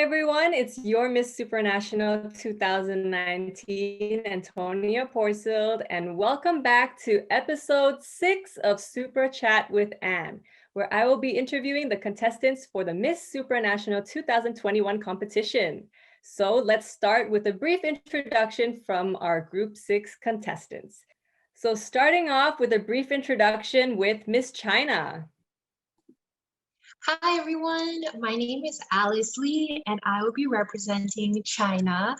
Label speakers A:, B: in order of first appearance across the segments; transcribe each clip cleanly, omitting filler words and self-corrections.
A: everyone, it's your Miss Supranational 2019, Antonia Porceld, and welcome back to episode 6 of Supra Chat with Anne, where I will be interviewing the contestants for the Miss Supranational 2021 competition. So let's start with a brief introduction from our Group 6 contestants. So starting off with a brief introduction with Miss China.
B: Hi everyone, my name is Alice Lee and I will be representing China.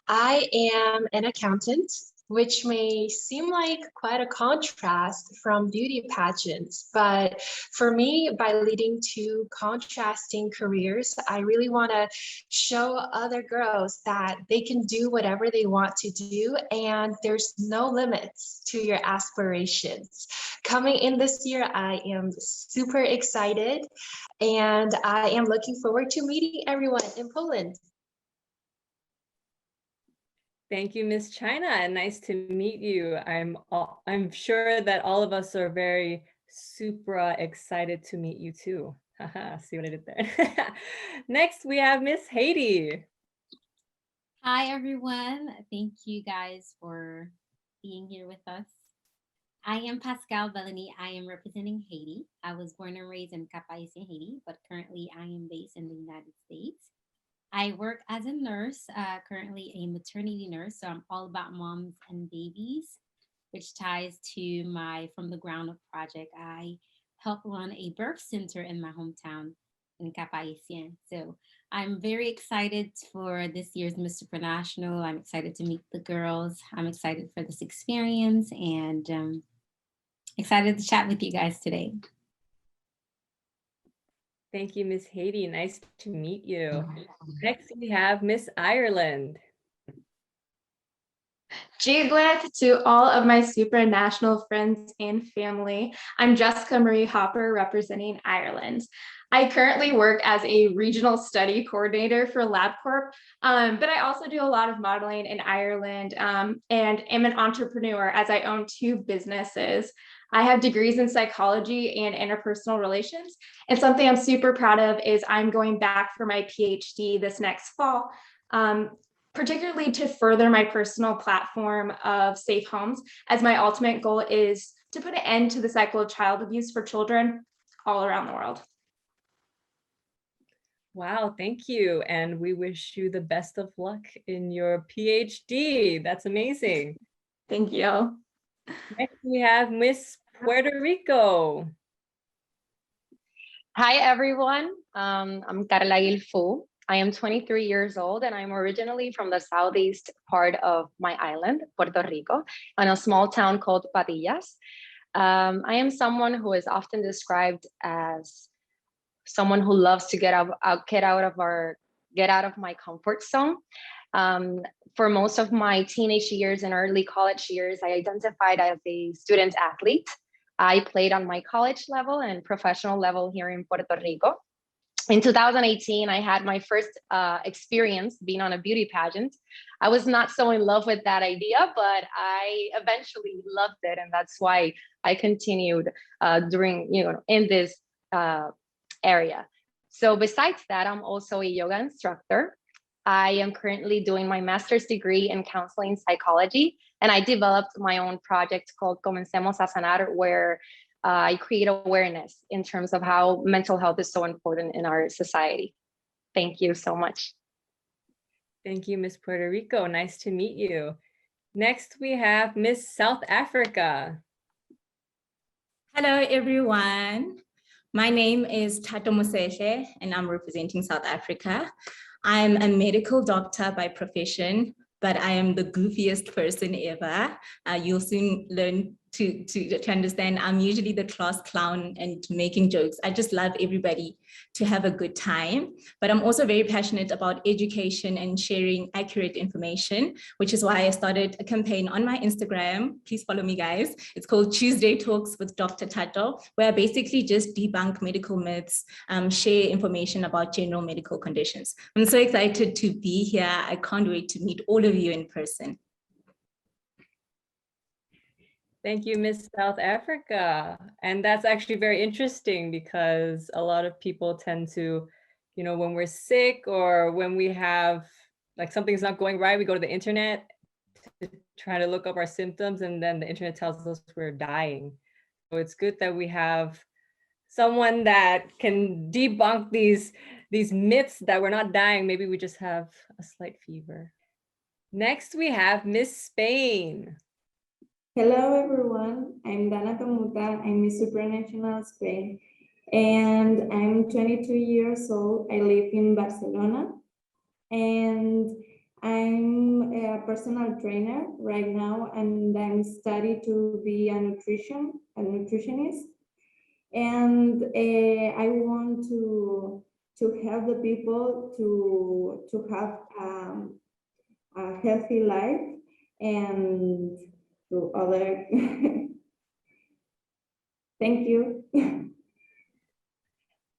B: I am an accountant, which may seem like quite a contrast from beauty pageants, but for me, by leading two contrasting careers, I really want to show other girls that they can do whatever they want to do and there's no limits to your aspirations. Coming in this year, I am super excited and I am looking forward to meeting everyone in Poland.
A: Thank you, Miss China, and nice to meet you. I'm sure that all of us are very super excited to meet you too. Haha, see what I did there. Next, we have Miss Haiti.
C: Hi, everyone. Thank you guys for being here with us. I am Pascal Bellany. I am representing Haiti. I was born and raised in Cap-Haïtien, Haiti, but currently I am based in the United States. I work as a nurse, currently a maternity nurse. So I'm all about moms and babies, which ties to my From the Ground Up project. I help run a birth center in my hometown in Cap-Haïtien. So I'm very excited for this year's Miss Supranational. I'm excited to meet the girls. I'm excited for this experience and excited to chat with you guys today.
A: Thank you, Miss Haiti. Nice to meet you. Next, we have Miss Ireland.
D: Jiglet to all of my supranational friends and family. I'm Jessica Marie Hopper representing Ireland. I currently work as a regional study coordinator for LabCorp, but I also do a lot of modeling in Ireland and am an entrepreneur as I own two businesses. I have degrees in psychology and interpersonal relations, and something I'm super proud of is I'm going back for my PhD this next fall. Particularly to further my personal platform of safe homes, as my ultimate goal is to put an end to the cycle of child abuse for children all around the world.
A: Wow, thank you. And we wish you the best of luck in your PhD. That's amazing.
D: Thank you.
A: Next, we have Miss Puerto Rico.
E: Hi, everyone. I'm Carla Gilfu. I am 23 years old and I'm originally from the southeast part of my island, Puerto Rico, in a small town called Patillas. I am someone who is often described as someone who loves to get out of my comfort zone. For most of my teenage years and early college years, I identified as a student athlete. I played on my college level and professional level here in Puerto Rico. In 2018, I had my first experience being on a beauty pageant. I was not so in love with that idea, but I eventually loved it. And that's why I continued in this area. So besides that, I'm also a yoga instructor. I am currently doing my master's degree in counseling psychology. And I developed my own project called Comencemos a Sanar, where I create awareness in terms of how mental health is so important in our society. Thank you so much.
A: Thank you, Miss Puerto Rico. Nice to meet you. Next, we have Miss South Africa.
F: Hello, everyone. My name is Tato Moseshe, and I'm representing South Africa. I'm a medical doctor by profession, but I am the goofiest person ever. You'll soon learn to understand. I'm usually the class clown and making jokes. I just love everybody to have a good time, but I'm also very passionate about education and sharing accurate information, which is why I started a campaign on my Instagram. Please follow me, guys. It's called Tuesday Talks with Dr. Tato, where I basically just debunk medical myths, share information about general medical conditions. I'm so excited to be here. I can't wait to meet all of you in person.
A: Thank you, Miss South Africa. And that's actually very interesting because a lot of people tend to, when we're sick or when we have like something's not going right, we go to the internet to try to look up our symptoms, and then the internet tells us we're dying. So it's good that we have someone that can debunk these myths that we're not dying. Maybe we just have a slight fever. Next, we have Miss Spain.
G: Hello, everyone. I'm Dana Camuta. I'm Miss Supranational Spain, and I'm 22 years old. I live in Barcelona, and I'm a personal trainer right now, and I'm studying to be a nutritionist. And I want to help the people to have a healthy life and to other. Thank you.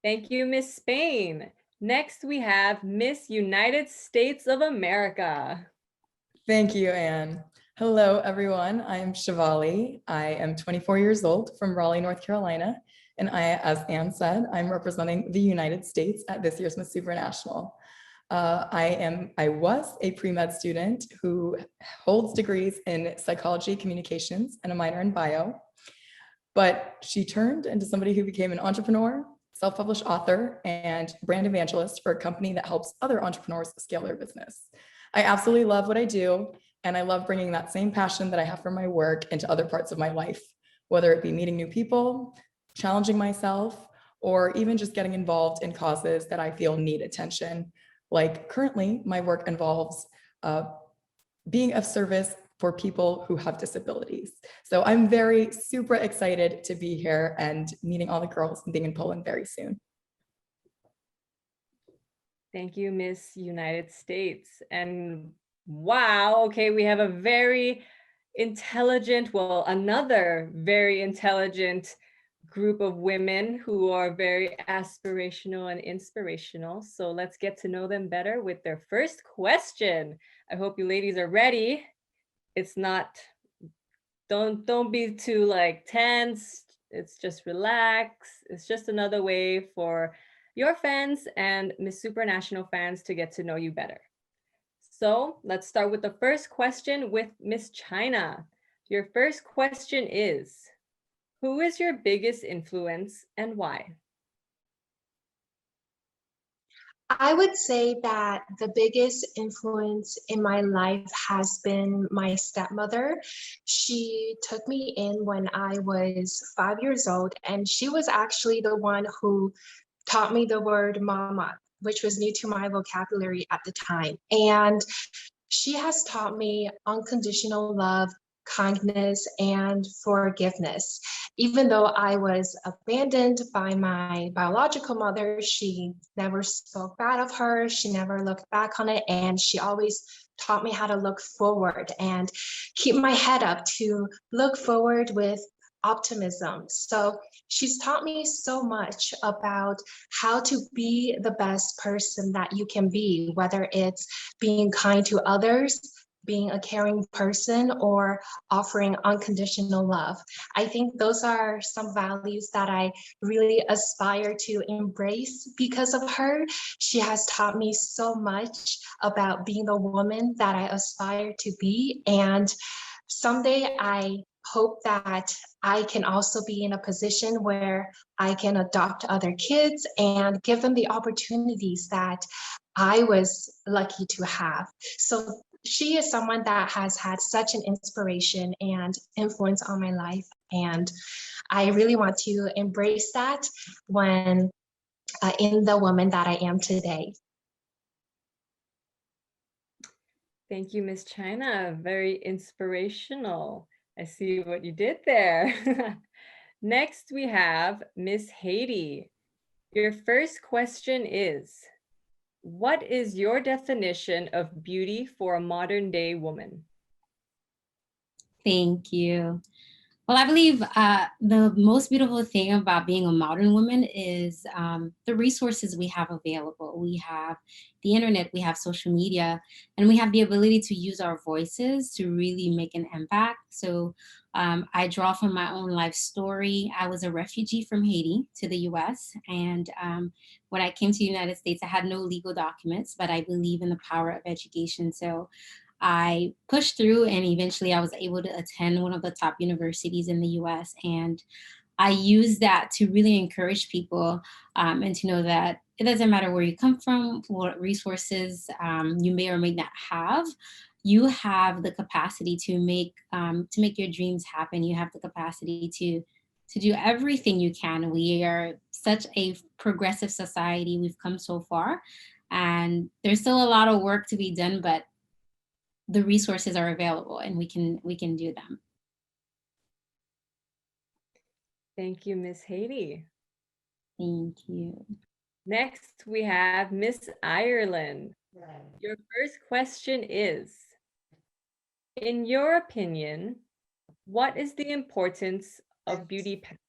A: Thank you, Miss Spain. Next, we have Miss United States of America.
H: Thank you, Anne. Hello, everyone. I'm Shivali. I am 24 years old from Raleigh, North Carolina. And as Anne said, I'm representing the United States at this year's Miss Supranational. I was a pre-med student who holds degrees in psychology, communications, and a minor in bio. But she turned into somebody who became an entrepreneur, self-published author, and brand evangelist for a company that helps other entrepreneurs scale their business. I absolutely love what I do, and I love bringing that same passion that I have for my work into other parts of my life, whether it be meeting new people, challenging myself, or even just getting involved in causes that I feel need attention. Like currently, my work involves being of service for people who have disabilities. So I'm super excited to be here and meeting all the girls and being in Poland very soon.
A: Thank you, Miss United States. And wow, okay, we have a very intelligent, well, another very intelligent group of women who are very aspirational and inspirational. So let's get to know them better with their first question. I hope you ladies are ready. It's not, don't be too like tense. It's just relax. It's just another way for your fans and Miss Supranational fans to get to know you better. So let's start with the first question with Miss China. Your first question is, who is your biggest influence and why?
B: I would say that the biggest influence in my life has been my stepmother. She took me in when I was 5 years old, and she was actually the one who taught me the word mama, which was new to my vocabulary at the time. And she has taught me unconditional love, kindness, and forgiveness. Even though I was abandoned by my biological mother, she never spoke bad of her. She never looked back on it. And she always taught me how to look forward and keep my head up, to look forward with optimism. So she's taught me so much about how to be the best person that you can be, whether it's being kind to others, being a caring person, or offering unconditional love. I think those are some values that I really aspire to embrace because of her. She has taught me so much about being the woman that I aspire to be. And someday I hope that I can also be in a position where I can adopt other kids and give them the opportunities that I was lucky to have. So she is someone that has had such an inspiration and influence on my life. And I really want to embrace that when in the woman that I am today.
A: Thank you, Miss China. Very inspirational. I see what you did there. Next, we have Miss Haiti. Your first question is, what is your definition of beauty for a modern day woman?
C: Thank you. Well, I believe the most beautiful thing about being a modern woman is the resources we have available. We have the internet, we have social media, and we have the ability to use our voices to really make an impact. So I draw from my own life story. I was a refugee from Haiti to the US. And when I came to the United States, I had no legal documents, but I believe in the power of education. So I pushed through, and eventually I was able to attend one of the top universities in the US. And I use that to really encourage people and to know that it doesn't matter where you come from, what resources you may or may not have. You have the capacity to make your dreams happen. You have the capacity to do everything you can. We are such a progressive society. We've come so far, and there's still a lot of work to be done, but the resources are available and we can do them.
A: Thank you, Miss Haiti.
C: Thank you.
A: Next, we have Miss Ireland. Your first question is, in your opinion, what is the importance of beauty pageants?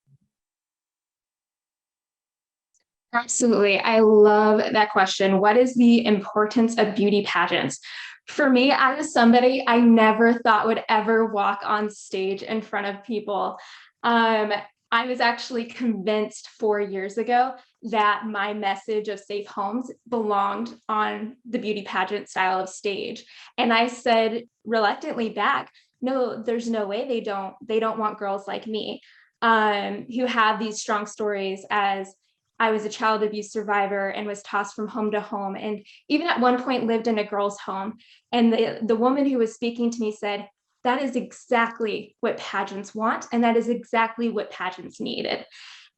D: Absolutely. I love that question. What is the importance of beauty pageants? For me, I was somebody I never thought would ever walk on stage in front of people. I was actually convinced 4 years ago that my message of safe homes belonged on the beauty pageant style of stage. And I said reluctantly back, no, there's no way they don't want girls like me, who have these strong stories as I was a child abuse survivor and was tossed from home to home. And even at one point lived in a girl's home. And the woman who was speaking to me said, that is exactly what pageants want. And that is exactly what pageants needed.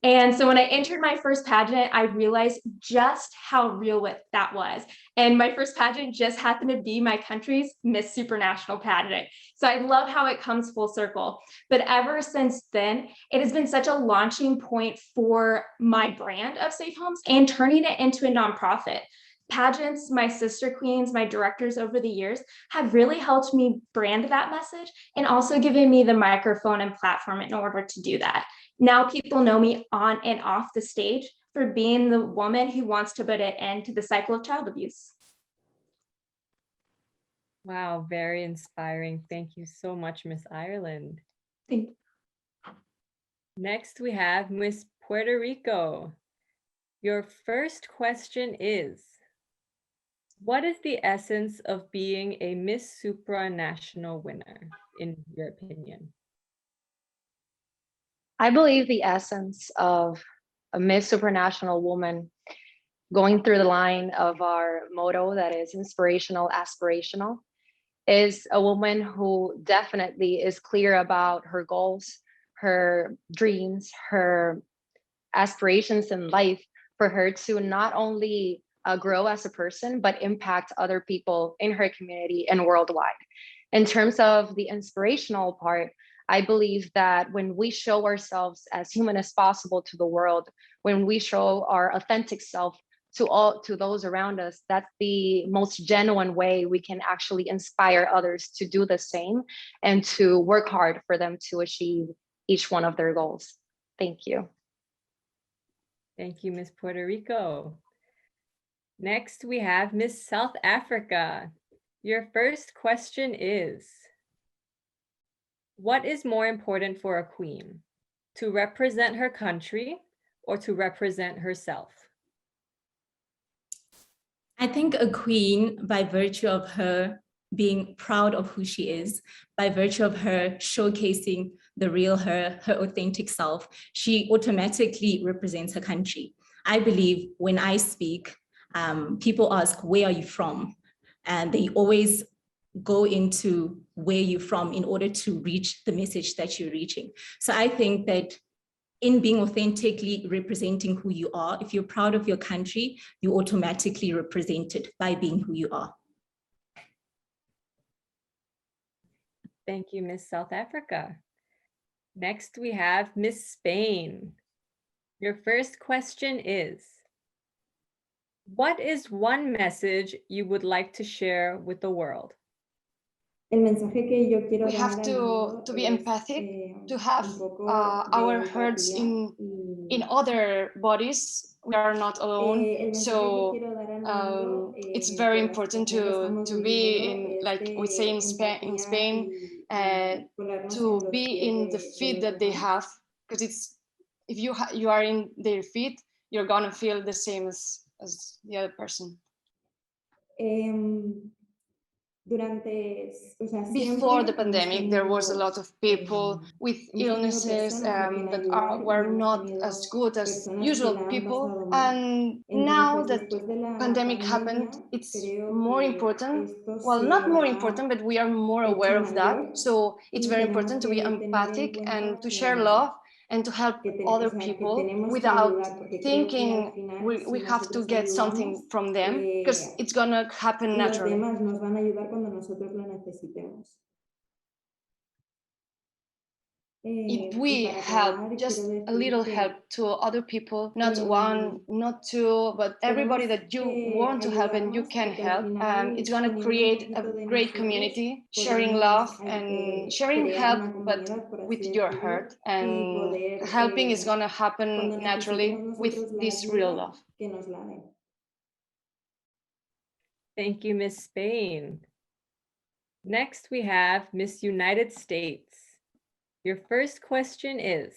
D: And so when I entered my first pageant, I realized just how real that was. And my first pageant just happened to be my country's Miss Supranational pageant. So I love how it comes full circle. But ever since then, it has been such a launching point for my brand of Safe Homes and turning it into a nonprofit. Pageants, my sister queens, my directors over the years have really helped me brand that message and also given me the microphone and platform in order to do that. Now people know me on and off the stage for being the woman who wants to put an end to the cycle of child abuse.
A: Wow, very inspiring. Thank you so much, Miss Ireland.
D: Thank you.
A: Next, we have Miss Puerto Rico. Your first question is, what is the essence of being a Miss Supranational winner, in your opinion?
E: I believe the essence of a Miss Supranational woman, going through the line of our motto that is inspirational, aspirational, is a woman who definitely is clear about her goals, her dreams, her aspirations in life, for her to not only grow as a person, but impact other people in her community and worldwide. In terms of the inspirational part, I believe that when we show ourselves as human as possible to the world, when we show our authentic self to those around us, that's the most genuine way we can actually inspire others to do the same and to work hard for them to achieve each one of their goals. Thank you.
A: Thank you, Miss Puerto Rico. Next, we have Miss South Africa. Your first question is, what is more important for a queen, to represent her country or to represent herself?
F: I think a queen, by virtue of her being proud of who she is, by virtue of her showcasing the real her authentic self, she automatically represents her country. I believe when I speak, people ask, where are you from? And they always go into where you're from in order to reach the message that you're reaching. So I think that in being authentically representing who you are, if you're proud of your country, you automatically represent it by being who you are.
A: Thank you, Miss South Africa. Next, we have Miss Spain. Your first question is, what is one message you would like to share with the world?
G: El mensaje que yo quiero
I: We
G: dar
I: have
G: al
I: to
G: mundo
I: be
G: es,
I: empathic, to have
G: un poco
I: our
G: de
I: hearts
G: empatía
I: in other bodies. We are not alone.
G: el mensaje que
I: So
G: quiero dar al mundo
I: it's very
G: por la
I: important
G: situación que estamos
I: to be
G: viviendo
I: in,
G: es
I: like we say
G: de
I: in Spain,
G: y ponernos en
I: to
G: los
I: be
G: pies
I: in the
G: de
I: feet
G: los
I: that they
G: demás.
I: have, because it's if you are in their feet, you're gonna feel the same as the other person.
G: Durante, o sea,
I: Before
G: siempre
I: the
G: hemos
I: pandemic, there was a
G: tenido,
I: lot of people with
G: hemos tenido
I: illnesses
G: personas a quien
I: that
G: ayudar y
I: were
G: hemos
I: not
G: tenido
I: as good as
G: personas que
I: usual
G: la han
I: people.
G: pasado mal.
I: And now
G: Entonces,
I: that
G: después de la
I: pandemic happened,
G: pandemia,
I: it's
G: creo
I: more
G: que
I: important.
G: esto
I: Well,
G: se
I: not more
G: ha
I: important, but we are more
G: hecho
I: aware of that.
G: mayor
I: So it's
G: y
I: very
G: tenemos
I: important to be
G: que tener en
I: empathic
G: cuenta
I: and to share love and to help
G: o
I: other
G: sea, que
I: people
G: tenemos que
I: without
G: ayudar, porque creo que al
I: thinking
G: final,
I: we
G: si
I: have to
G: nosotros
I: get something
G: ayudamos,
I: from them, because it's gonna happen
G: los
I: naturally.
G: demás nos van a ayudar cuando nosotros lo necesitemos.
I: If we help just a little help to other people, not one, not two, but everybody that you want to help and you can help, it's going to create a great community, sharing love and sharing help, but with your heart, and helping is going to happen naturally with this real love.
A: Thank you, Miss Spain. Next, we have Miss United States. Your first question is,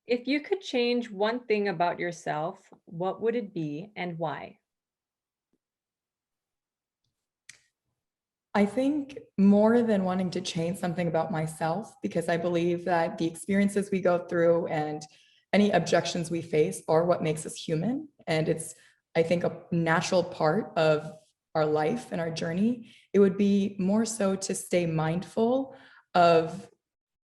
A: if you could change one thing about yourself, what would it be and why?
H: I think more than wanting to change something about myself, because I believe that the experiences we go through and any objections we face are what makes us human. And it's, I think, a natural part of our life and our journey. It would be more so to stay mindful of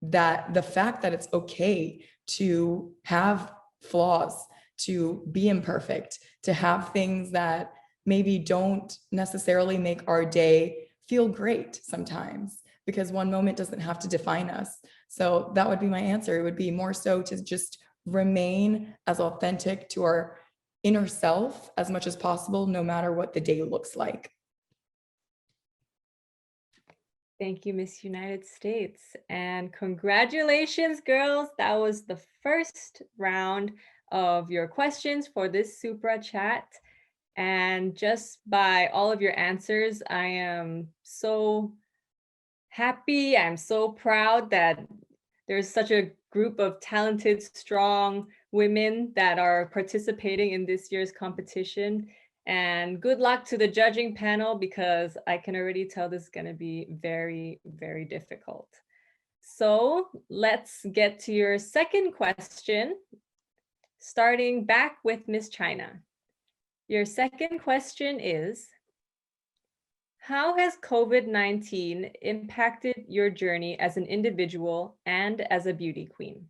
H: that, the fact that it's okay to have flaws, to be imperfect, to have things that maybe don't necessarily make our day feel great sometimes, because one moment doesn't have to define us. So that would be my answer. It would be more so to just remain as authentic to our inner self as much as possible, no matter what the day looks like.
A: Thank you, Miss United States. And congratulations, girls. That was the first round of your questions for this Supra Chat. And just by all of your answers, I am so happy. I'm so proud that there's such a group of talented, strong women that are participating in this year's competition. And good luck to the judging panel, because I can already tell this is going to be very, very difficult. So let's get to your second question, starting back with Miss China. Your second question is, how has COVID-19 impacted your journey as an individual and as a beauty queen?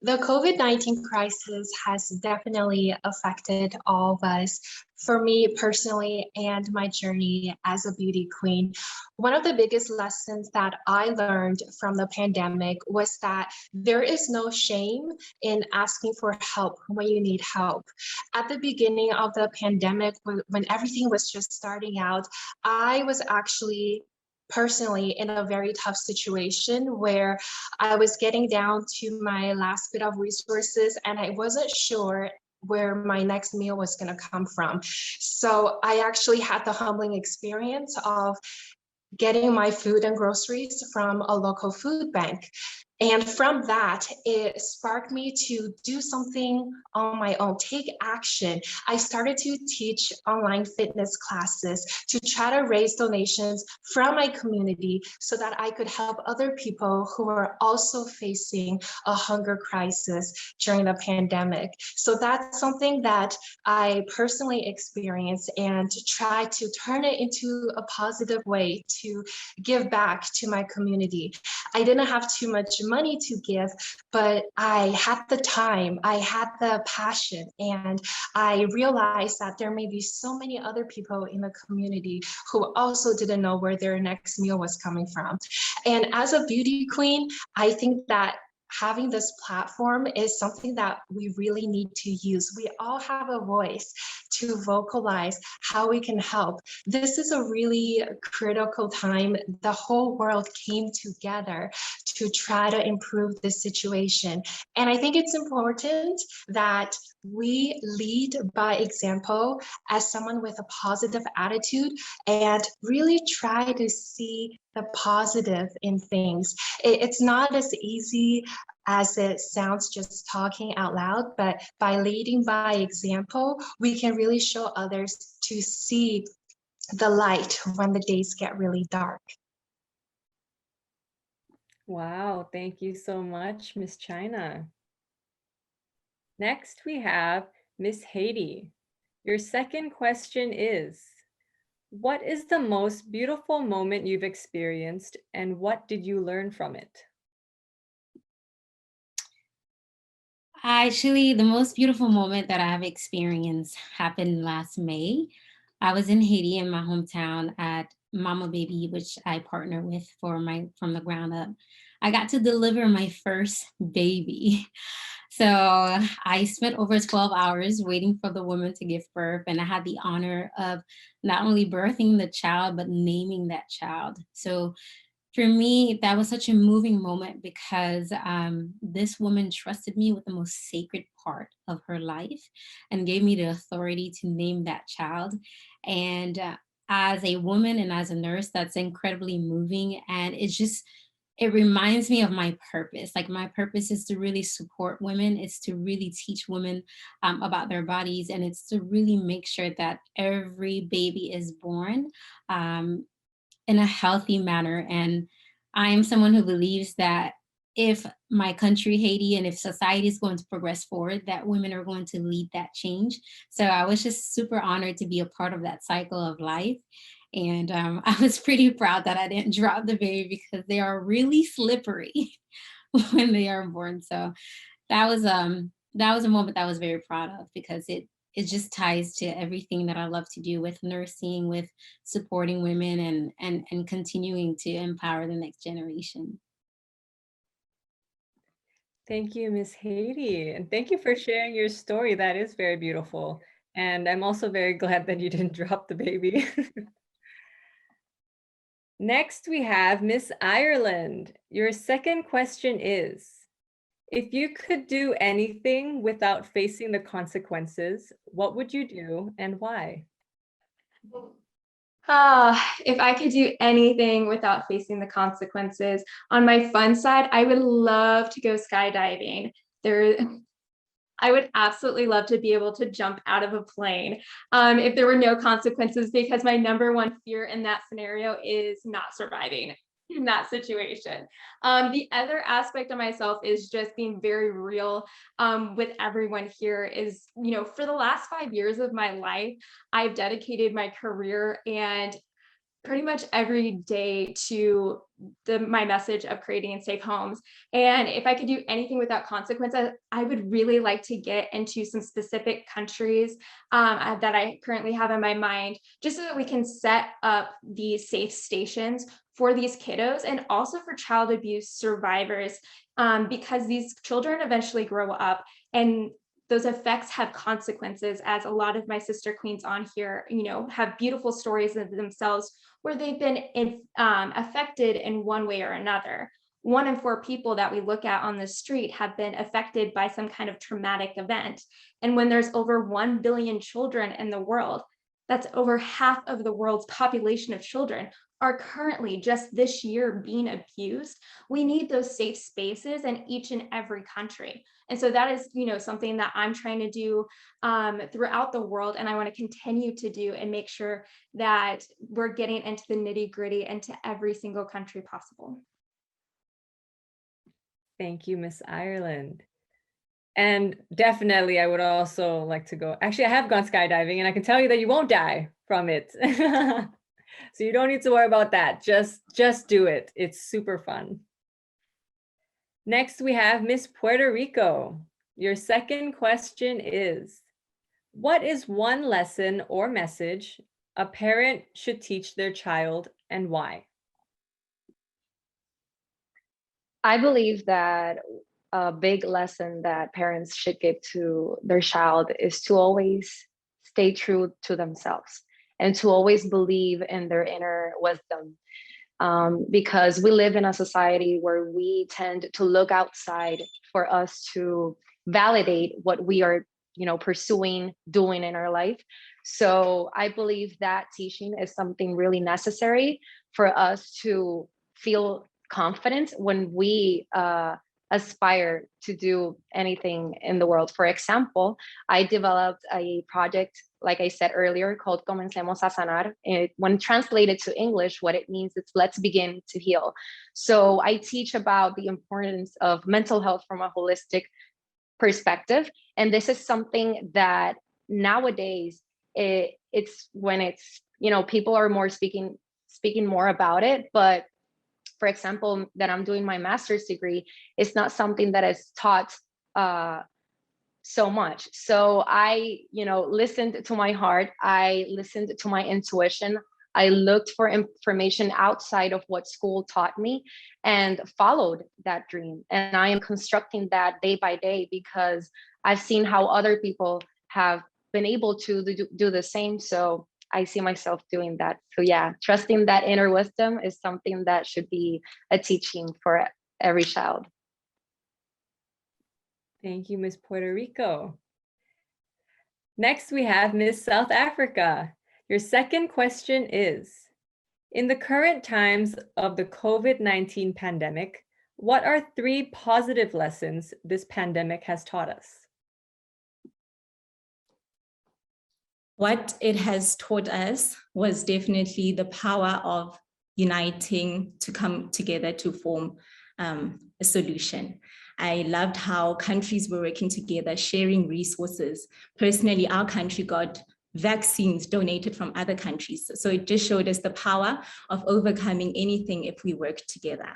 B: The COVID-19 crisis has definitely affected all of us. For me personally and my journey as a beauty queen, one of the biggest lessons that I learned from the pandemic was that there is no shame in asking for help when you need help. At the beginning of the pandemic, when everything was just starting out, I was actually personally in a very tough situation where I was getting down to my last bit of resources and I wasn't sure where my next meal was going to come from. So I actually had the humbling experience of getting my food and groceries from a local food bank. And from that, it sparked me to do something on my own, take action. I started to teach online fitness classes to try to raise donations from my community so that I could help other people who are also facing a hunger crisis during the pandemic. So that's something that I personally experienced and try to turn it into a positive way to give back to my community. I didn't have too much money to give, but I had the time, I had the passion, and I realized that there may be so many other people in the community who also didn't know where their next meal was coming from. And as a beauty queen, I think that having this platform is something that we really need to use. We all have a voice to vocalize how we can help. This is a really critical time. The whole world came together to try to improve this situation. And I think it's important that we lead by example as someone with a positive attitude and really try to see the positive in things. It's not as easy as it sounds just talking out loud, but by leading by example, we can really show others to see the light when the days get really dark.
A: Wow, thank you so much, Miss China. Next, we have Miss Haiti. Your second question is, what is the most beautiful moment you've experienced and what did you learn from it?
C: Actually, the most beautiful moment that I've experienced happened last May. I was in Haiti in my hometown at Mama Baby, which I partner with for from the ground up. I got to deliver my first baby. So I spent over 12 hours waiting for the woman to give birth, and I had the honor of not only birthing the child, but naming that child. So for me, that was such a moving moment because this woman trusted me with the most sacred part of her life and gave me the authority to name that child. And as a woman and as a nurse, that's incredibly moving. And it reminds me of my purpose. Like my purpose is to really support women. It's to really teach women about their bodies. And it's to really make sure that every baby is born in a healthy manner. And I am someone who believes that if my country, Haiti, and if society is going to progress forward, that women are going to lead that change. So I was just super honored to be a part of that cycle of life. And I was pretty proud that I didn't drop the baby because they are really slippery when they are born. So that was a moment that I was very proud of because it just ties to everything that I love to do with nursing, with supporting women and continuing to empower the next generation.
A: Thank you, Miss Haiti. And thank you for sharing your story. That is very beautiful. And I'm also very glad that you didn't drop the baby. Next, we have Miss Ireland. Your second question is, if you could do anything without facing the consequences, what would you do and why?
D: If I could do anything without facing the consequences, on my fun side, I would love to go skydiving. I would absolutely love to be able to jump out of a plane if there were no consequences, because my number one fear in that scenario is not surviving in that situation. The other aspect of myself is just being very real with everyone here is, for the last 5 years of my life, I've dedicated my career and pretty much every day to my message of creating safe homes. And if I could do anything without consequences, I would really like to get into some specific countries that I currently have in my mind, just so that we can set up these safe stations for these kiddos and also for child abuse survivors, because these children eventually grow up and those effects have consequences, as a lot of my sister queens on here, have beautiful stories of themselves where they've been affected in one way or another. 1 in 4 people that we look at on the street have been affected by some kind of traumatic event. And when there's over 1 billion children in the world, that's over half of the world's population of children are currently just this year being abused. We need those safe spaces in each and every country. And so that is, something that I'm trying to do throughout the world. And I want to continue to do and make sure that we're getting into the nitty gritty into every single country possible.
A: Thank you, Miss Ireland. And definitely, I would also like to go. Actually, I have gone skydiving and I can tell you that you won't die from it. So you don't need to worry about that. Just do it. It's super fun. Next, we have Miss Puerto Rico. Your second question is, what is one lesson or message a parent should teach their child and why?
E: I believe that a big lesson that parents should give to their child is to always stay true to themselves and to always believe in their inner wisdom. Because we live in a society where we tend to look outside for us to validate what we are, pursuing, doing in our life. So I believe that teaching is something really necessary for us to feel confident when we aspire to do anything in the world. For example, I developed a project, like I said earlier, called Comencemos a Sanar. When translated to English, what it means is let's begin to heal. So I teach about the importance of mental health from a holistic perspective. And this is something that nowadays it's when it's, people are more speaking more about it. But for example, that I'm doing my master's degree, it's not something that is taught so much. So I, listened to my heart. I listened to my intuition. I looked for information outside of what school taught me and followed that dream. And I am constructing that day by day because I've seen how other people have been able to do the same. So I see myself doing that. So yeah, trusting that inner wisdom is something that should be a teaching for every child.
A: Thank you, Miss Puerto Rico. Next, we have Miss South Africa. Your second question is, in the current times of the COVID-19 pandemic, what are 3 positive lessons this pandemic has taught us?
F: What it has taught us was definitely the power of uniting to come together to form a solution. I loved how countries were working together, sharing resources. Personally, our country got vaccines donated from other countries. So it just showed us the power of overcoming anything if we work together.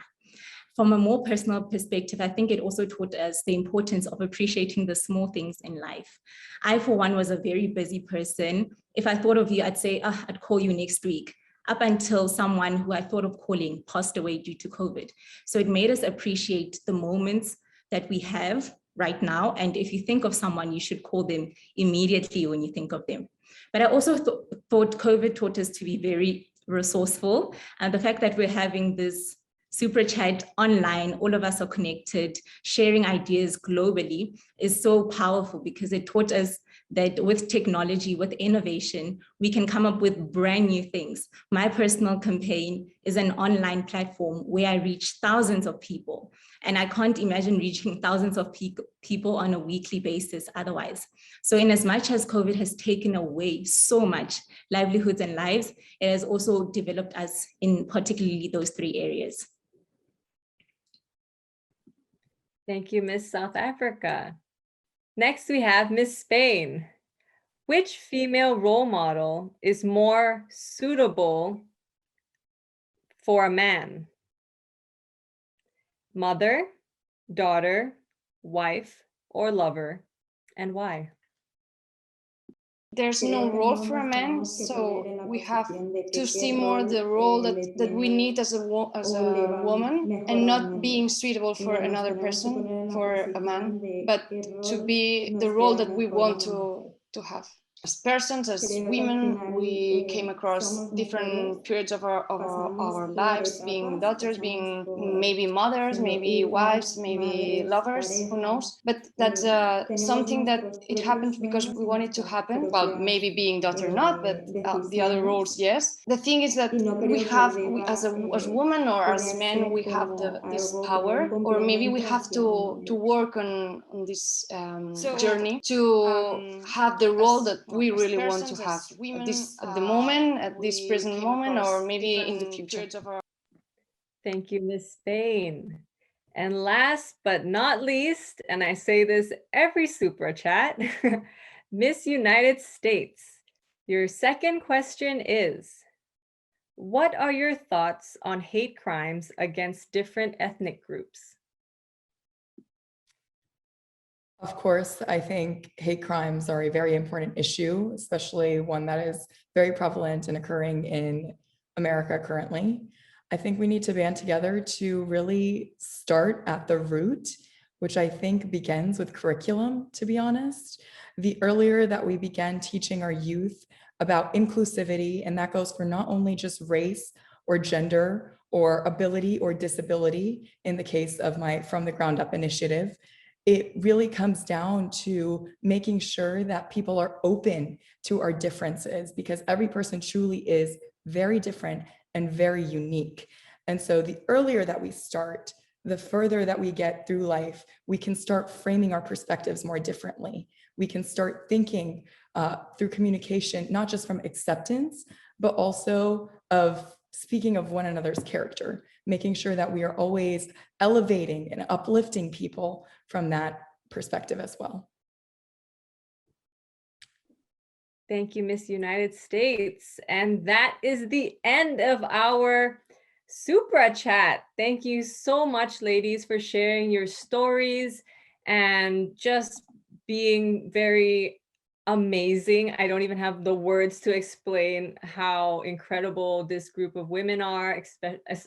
F: From a more personal perspective, I think it also taught us the importance of appreciating the small things in life. I, for one, was a very busy person. If I thought of you, I'd say, I'd call you next week, up until someone who I thought of calling passed away due to COVID. So it made us appreciate the moments that we have right now. And if you think of someone, you should call them immediately when you think of them. But I also thought COVID taught us to be very resourceful. And the fact that we're having this Supra Chat online, all of us are connected, sharing ideas globally is so powerful because it taught us that with technology, with innovation, we can come up with brand new things. My personal campaign is an online platform where I reach thousands of people. And I can't imagine reaching thousands of people on a weekly basis otherwise. So in as much as COVID has taken away so much livelihoods and lives, it has also developed us in particularly those 3 areas.
A: Thank you, Miss South Africa. Next, we have Miss Spain. Which female role model is more suitable for a man? Mother, daughter, wife, or lover, and why?
I: There's no role for a man, so we have to see more the role that we need as a woman, and not being suitable for another person, for a man, but to be the role that we want to have. As persons, as women, we came across different periods of our lives, being daughters, being maybe mothers, maybe wives, maybe lovers, who knows? But that's something that it happened because we wanted to happen. Well, maybe being daughter not, but the other roles, yes. The thing is that we have, as women or as men, we have this power, or maybe we have to work on this journey to have the role that we really want to have at the moment, at this present moment, or maybe in the future.
A: Thank you, Miss Spain. And last but not least, and I say this every Supra Chat, Miss United States. Your second question is, what are your thoughts on hate crimes against different ethnic groups?
H: Of course, I think hate crimes are a very important issue, especially one that is very prevalent and occurring in America currently. I think we need to band together to really start at the root which I think begins with curriculum, to be honest. The earlier that we begin teaching our youth about inclusivity, and that goes for not only just race or gender or ability or disability, in the case of my From the Ground Up initiative, it really comes down to making sure that people are open to our differences, because every person truly is very different and very unique. And so the earlier that we start, the further that we get through life, we can start framing our perspectives more differently. We can start thinking through communication, not just from acceptance, but also of speaking of one another's character, making sure that we are always elevating and uplifting people from that perspective as well.
A: Thank you, Miss United States. And that is the end of our Supra Chat. Thank you so much, ladies, for sharing your stories and just being very amazing. I don't even have the words to explain how incredible this group of women are,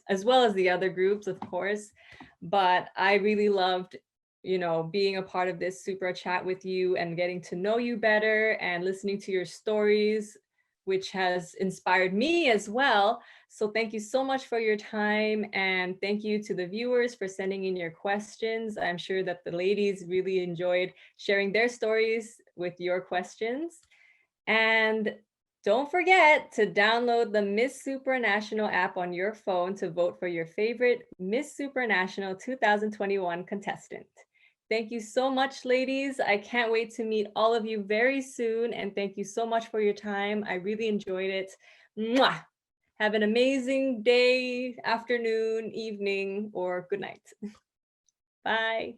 A: as well as the other groups, of course. But I really loved, being a part of this Supra Chat with you and getting to know you better and listening to your stories, which has inspired me as well. So thank you so much for your time. And thank you to the viewers for sending in your questions. I'm sure that the ladies really enjoyed sharing their stories with your questions. And don't forget to download the Miss Supranational app on your phone to vote for your favorite Miss Supranational 2021 contestant. Thank you so much, ladies. I can't wait to meet all of you very soon. And thank you so much for your time. I really enjoyed it. Mwah! Have an amazing day, afternoon, evening, or good night. Bye.